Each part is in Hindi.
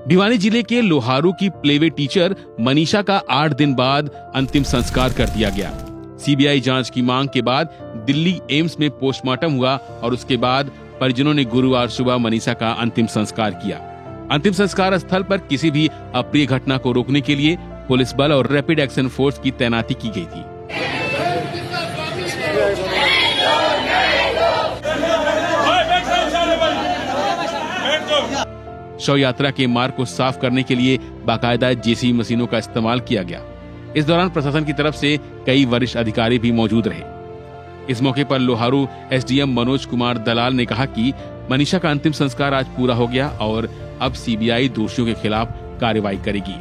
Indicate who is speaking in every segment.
Speaker 1: भिवानी जिले के लोहारू की प्लेवे टीचर मनीषा का 8 दिन बाद अंतिम संस्कार कर दिया गया। सीबीआई जांच की मांग के बाद दिल्ली एम्स में पोस्टमार्टम हुआ और उसके बाद परिजनों ने गुरुवार सुबह मनीषा का अंतिम संस्कार किया। अंतिम संस्कार स्थल पर किसी भी अप्रिय घटना को रोकने के लिए पुलिस बल और रैपिड एक्शन फोर्स की तैनाती की गई थी। शव यात्रा के मार्ग को साफ करने के लिए बाकायदा जेसीबी मशीनों का इस्तेमाल किया गया। इस दौरान प्रशासन की तरफ से कई वरिष्ठ अधिकारी भी मौजूद रहे। इस मौके पर लोहारू एसडीएम मनोज कुमार दलाल ने कहा कि मनीषा का अंतिम संस्कार आज पूरा हो गया और अब सीबीआई दोषियों के खिलाफ कार्रवाई करेगी।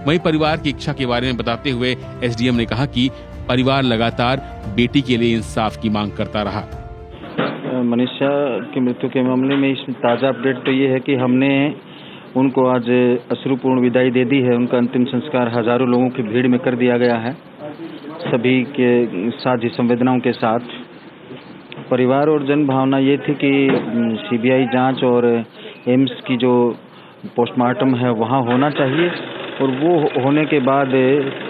Speaker 1: वहीं परिवार की इच्छा के बारे में बताते हुए एसडीएम ने कहा कि परिवार लगातार बेटी के लिए इंसाफ की मांग करता रहा।
Speaker 2: मनीषा की मृत्यु के मामले में इसमें ताज़ा अपडेट तो ये है कि हमने उनको आज अश्रुपूर्ण विदाई दे दी है। उनका अंतिम संस्कार हजारों लोगों की भीड़ में कर दिया गया है, सभी के साथ ही संवेदनाओं के साथ। परिवार और जन भावना ये थी कि सीबीआई जांच और एम्स की जो पोस्टमार्टम है वहाँ होना चाहिए, और वो होने के बाद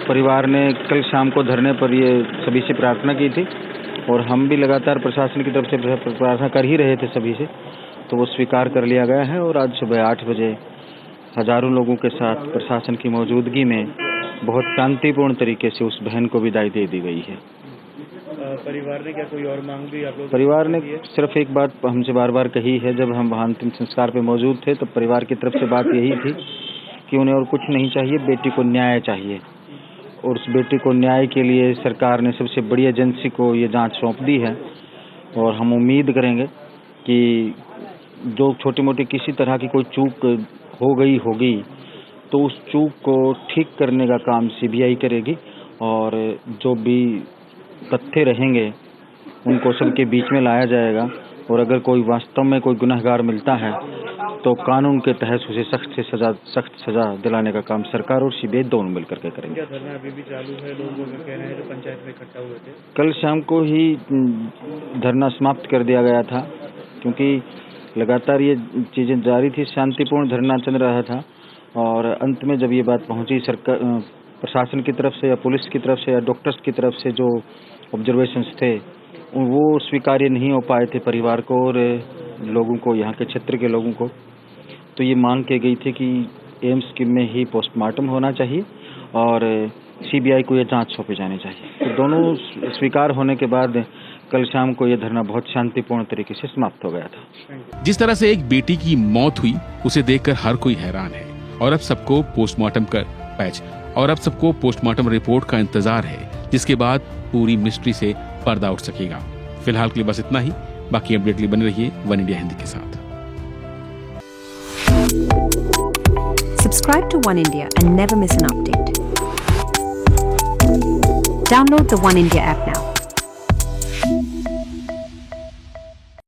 Speaker 2: परिवार ने कल शाम को धरने पर ये सभी से प्रार्थना की थी, और हम भी लगातार प्रशासन की तरफ से प्रार्थना कर ही रहे थे सभी से, तो वो स्वीकार कर लिया गया है। और आज सुबह 8 बजे हजारों लोगों के साथ प्रशासन की मौजूदगी में बहुत शांतिपूर्ण तरीके से उस बहन को विदाई दे दी गई है।
Speaker 3: परिवार ने क्या कोई और मांग भी आप लोग?
Speaker 2: परिवार ने सिर्फ एक बात हमसे बार बार कही है। जब हम वहाँ अंतिम संस्कार पे मौजूद थे तो परिवार की तरफ से बात यही थी कि उन्हें और कुछ नहीं चाहिए, बेटी को न्याय चाहिए, और उस बेटी को न्याय के लिए सरकार ने सबसे बड़ी एजेंसी को ये जांच सौंप दी है। और हम उम्मीद करेंगे कि जो छोटी मोटी किसी तरह की कोई चूक हो गई होगी तो उस चूक को ठीक करने का काम सीबीआई करेगी, और जो भी तथ्य रहेंगे उनको सबके बीच में लाया जाएगा, और अगर कोई वास्तव में कोई गुनहगार मिलता है तो कानून के तहत उसे सख्त सजा दिलाने का काम सरकार और सीबीआई दोनों मिलकर के करेंगे।
Speaker 3: क्या धरना अभी भी चालू है? लोगों का कहना है जो पंचायत में इकट्ठा हुए थे,
Speaker 2: कल शाम को ही धरना समाप्त कर दिया गया था, क्योंकि लगातार ये चीजें जारी थी। शांतिपूर्ण धरना चल रहा था, और अंत में जब ये बात पहुंची सरकार प्रशासन की तरफ से या पुलिस की तरफ से या डॉक्टर्स की तरफ से जो ऑब्जर्वेशंस थे वो स्वीकार्य नहीं हो पाए थे परिवार को और लोगों को, यहाँ के क्षेत्र के लोगों को, तो ये मांग की गई थी कि एम्स में ही पोस्टमार्टम होना चाहिए और सीबीआई को ये जांच सौंपी जानी चाहिए। तो दोनों स्वीकार होने के बाद कल शाम को यह धरना बहुत शांतिपूर्ण तरीके से समाप्त हो गया था।
Speaker 1: जिस तरह से एक बेटी की मौत हुई उसे देखकर हर कोई हैरान है, और अब सबको पोस्टमार्टम रिपोर्ट का इंतजार है, जिसके बाद पूरी मिस्ट्री से पर्दा उठ सकेगा। फिलहाल के लिए बस इतना ही। बाकी अपडेट लिए बने रहिए वन इंडिया हिंदी के साथ।
Speaker 4: Subscribe to One India and never miss an update. Download the One India app now.